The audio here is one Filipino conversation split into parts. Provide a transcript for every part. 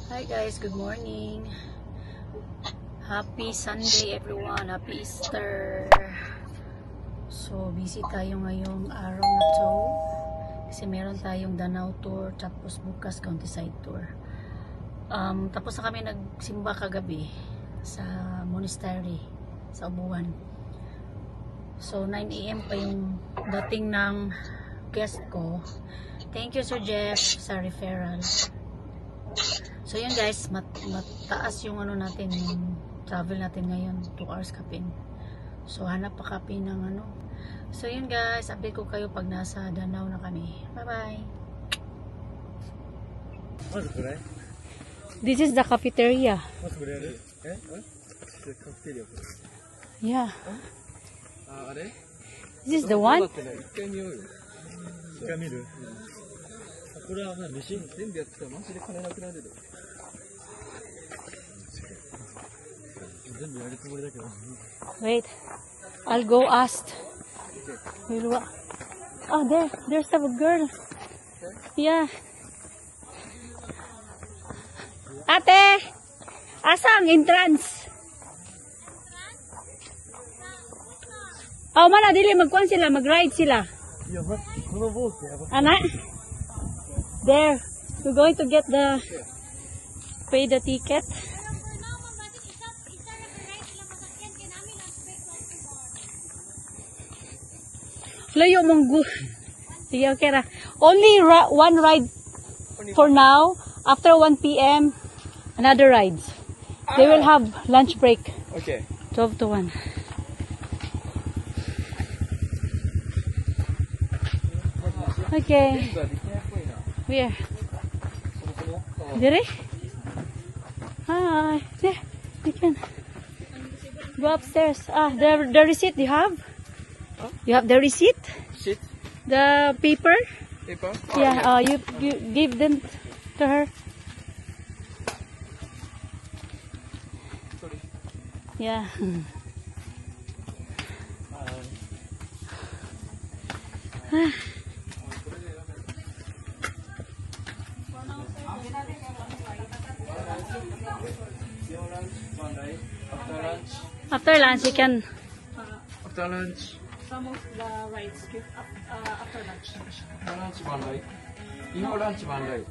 Hi guys, good morning. Happy Sunday everyone. Happy Easter. So busy tayo ngayong araw na to kasi meron tayong Danau tour tapos bukas countryside tour. Tapos na kami nagsimba kagabi sa monastery sa Ubuan. So 9 AM pa yung dating ng guest ko. Thank you Sir Jeff sa referral. So yun guys, mataas yung ano natin, yung travel natin ngayon, 2 hours kapin. So hanap pa kapin ng ano. So yun guys, update ko kayo pag nasa Danau na kami. Bye bye. This is the cafeteria. Yeah. This is the one? これはね、レシート全部やってたらマジで金なくなるで。全部やるつもりだけど。Wait, I'll go ask. Oh, there's a girl. Yeah. Ate, asa ang entrance? Oh, mana dili magkuan sila, mag-ride sila. Ana? There, we're going to get pay the ticket. Layo mong sige, okay ra. Only one ride for now. After 1 PM, another ride. They will have lunch break. Okay. 12 to 1. Okay. Where? There? Hi. There. You can go upstairs. Ah, the receipt you have? Huh? You have the receipt? Shit. The paper? Paper? Yeah. You give them to her. Sorry. Yeah. After lunch, you can. After lunch. Some of the rides after lunch. After lunch, one ride. Before lunch, one ride.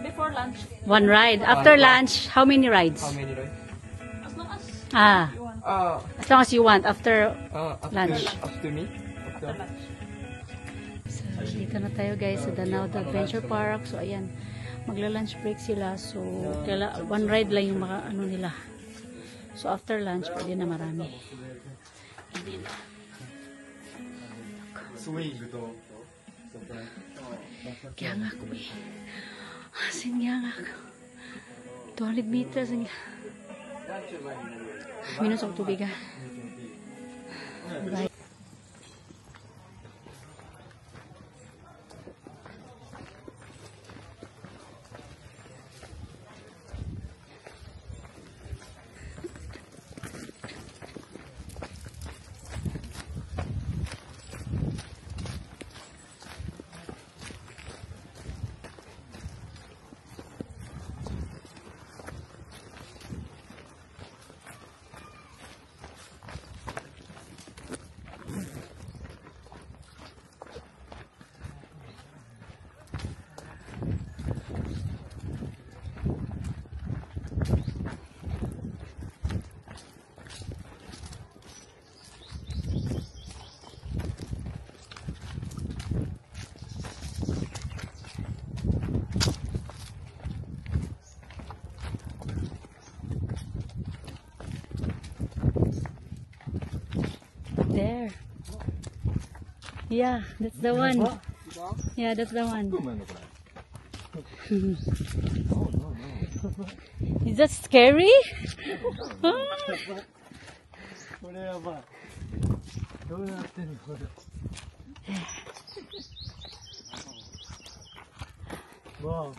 Before lunch. One ride. After lunch, how many rides? How many rides? As long as you want. As long as you want. After lunch. After me? After lunch. So, dito na tayo guys sa Danau Adventure Park. So, ayan. Magla-lunch break sila. So, one ride lang yung ano nila. So, after lunch, pwede na marami. Hindi na. Kaya nga ko eh. Asin nga nga ko. 200 meters. Minus ang tubig ah. Bye. There. Yeah, that's the one. Yeah, that's the one. Is that scary? Wow.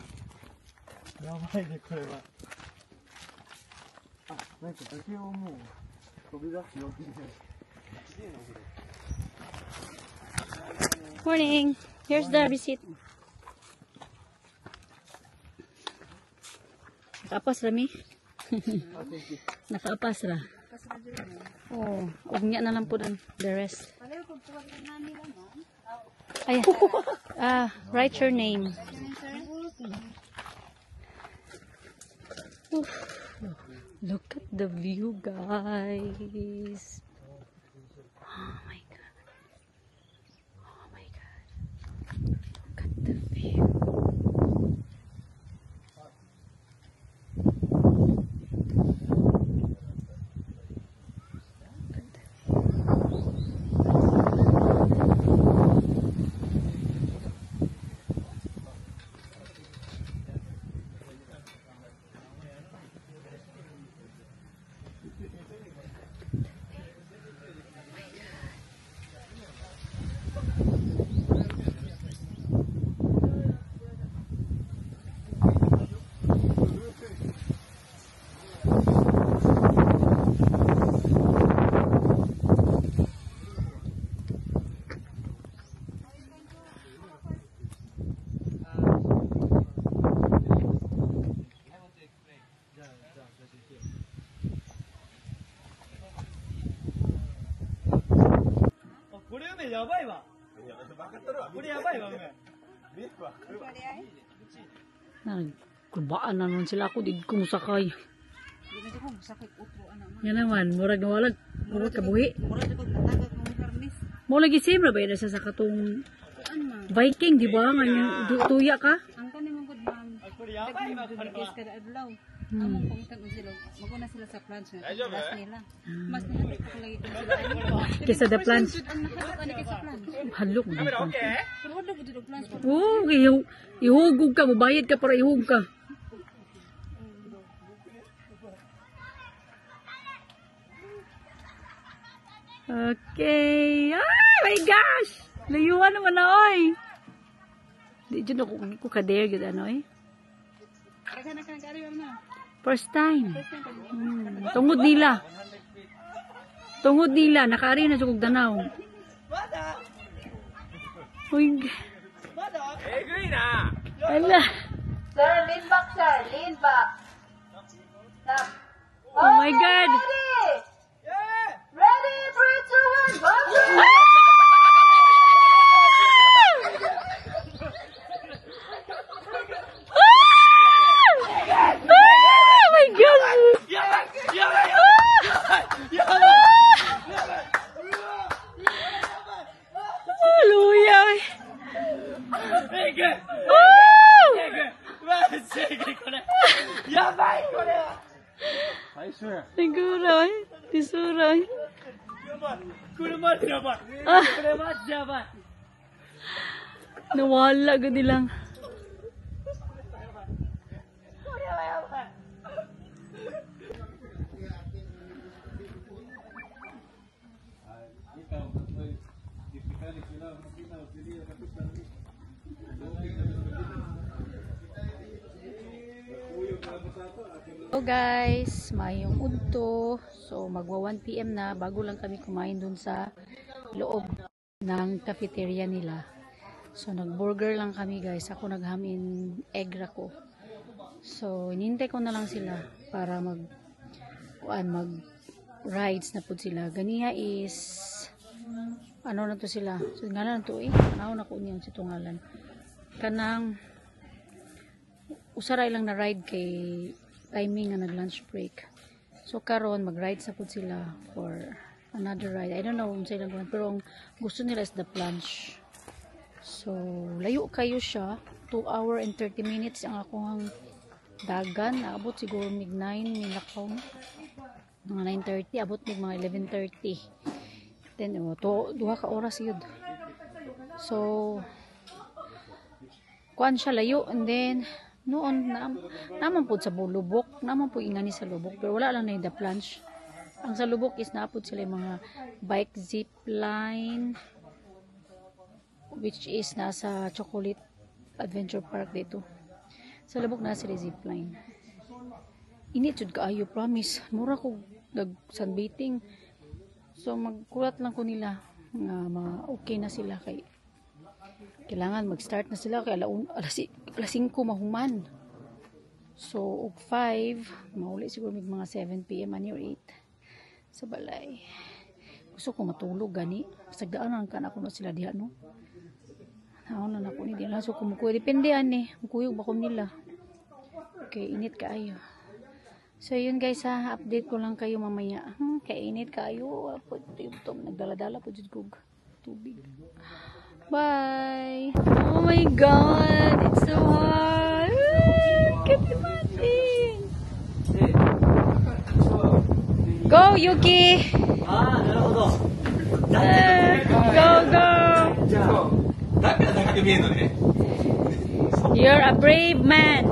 やばいね、これは。あ、なんか竹をもう飛び出すよって。 Morning. Here's the receipt. Nakaapas ra mi. Nakaapas ra. Oh, ugnya na lang po ang the rest. Ay, write your name. Oof. Look at the view, guys. Oh my god. Oh my god. Look at the view. Nagkubaan na nun sila ako did kong sakay. Yan naman, murag nawalag, murag kabuhi. Mo lagi same ba yun sa katong Viking, di ba? Ngayon, tuya ka? Ang kanimong good ma'am. Is kada adlaw. Among pangitan mo sila. Maguna sila sa plants nga. Mas nila. Mas nila ko lagi kung sila. Kesa the plants. Ang nakalok ani kay sa plants. Halok na. Pero wala gud og plants. Oh, ihugog ka, mabayad ka para ihug ka. Okay. Oh my gosh! Layuan naman na, oy. Di dyan ako ka-dare gud ano, eh. Kasi nakakari na. First time. Tungod nila. Tungod nila. Nakaari na sa kong danaw. Uy. Ala. Sir, lean back, sir. Lean back. Stop. Oh my God. Ready? 3, 2, 1, go! Oh my God. Hallelujah. Siguro, tisura. Nawala gud lang. So guys, mayong udto. So magwa 1 PM na bago lang kami kumain dun sa loob ng cafeteria nila. So nag-burger lang kami guys. Ako naghamin egg ko. So inintay ko na lang sila para mag rides na pud sila. Ganiya is ano na to sila. So ngalan to Ano na ko niyan si tungalan. Kanang usaray lang na ride kay timing nga nag-lunch break. So karon mag-ride sa pud sila for another ride. I don't know kung sila lang pero ang gusto nila is the plunge. So layo kayo siya. 2 hour and 30 minutes ang akong dagan. Naabot siguro mig 9 nilakaw. Mga 9:30 abot mig mga 11:30. Then duha ka oras yun. So kuan siya layo and then noon naman po sa lubok, naman po ingani sa lubok, pero wala lang na yung the plunge. Ang sa lubok is naapod sila yung mga bike zip line, which is nasa Chocolate Adventure Park dito. Sa lubok na sila zip line. Init jud kaayo, promise. Mura ko nag-sunbathing. So magkulat lang ko nila nga okay na sila kay kailangan mag-start na sila kay alas 5 mahuman. So, ug 5, mauli siguro mig mga 7 p.m. ani or 8 sa balay. Gusto ko matulog gani. Sagdaanan ka na ako na sila diha no. Naon na ako ni diha. So, kumukuha. Depende ani. Kuyog ba ko nila. Okay, init kaayo. So, yun guys ha. Update ko lang kayo mamaya. Kaya init kaayo. Nagdala-dala po dyan kog tubig. Bye! Oh my God! It's so hot! Can't imagine! Go, Yuki! Go, go! You're a brave man!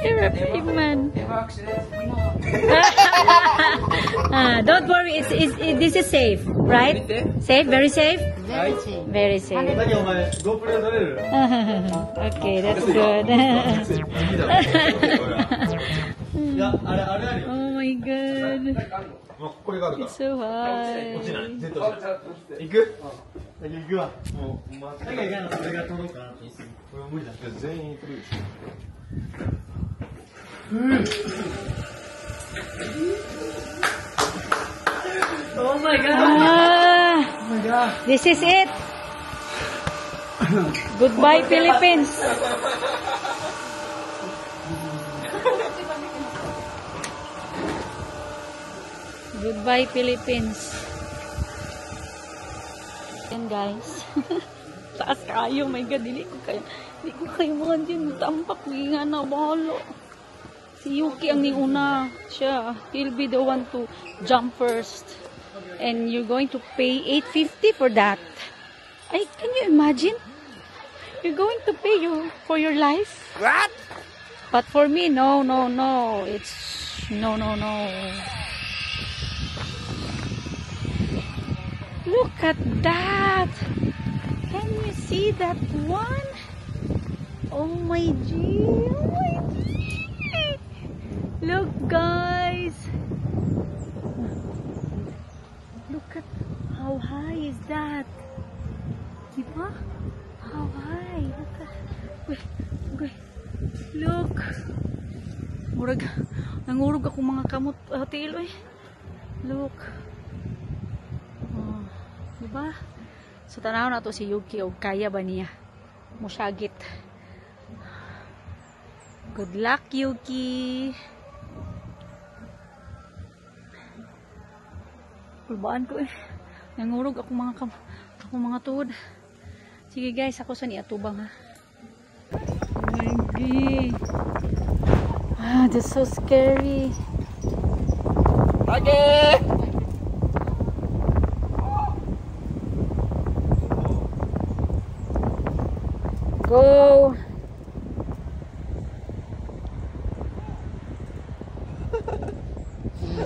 You're a brave man! Don't worry, this is safe, right? Safe, very safe? Very safe. Okay, that's good. Oh my God. It's so high. Oh my God! This is it. Goodbye, Philippines. Goodbye, Philippines. Yan guys. Taas kayo. My God, hindi ko kayo mga din. Tampak, nga na, bahalo. Si Yuki ang niuna. Siya. He'll be the one to jump first. And you're going to pay $850 for that. Ay, can you imagine? You're going to pay for your life? What? But for me, no. It's no. Look at that. Can you see that one? Oh my G. Look, guys. Look at how high is that? Diba? How high? Look at. Wait. Look. Nangurog ako mga kamot hotel eh. Look. Oh, diba? So tanaw na to si Yuki o kaya ba niya? Musyagit. Good luck, Yuki. Kulbaan ko eh. Nangurog ako mga tuhod. Sige guys, ako sa niatubang ha. Oh my God. That's so scary. Okay. Go.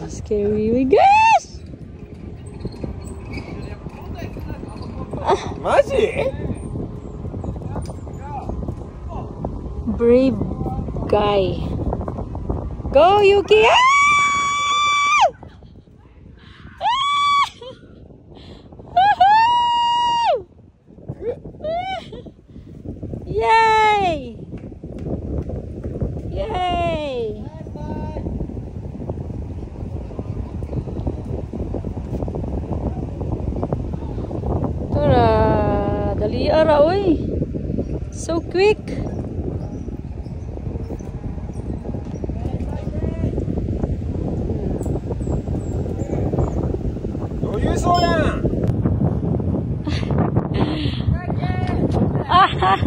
Scary. We guys. Maji? Brave guy. Go, Yuki! Ah! Yay! Yay! Tara, dali ara oy. So quick. Ah!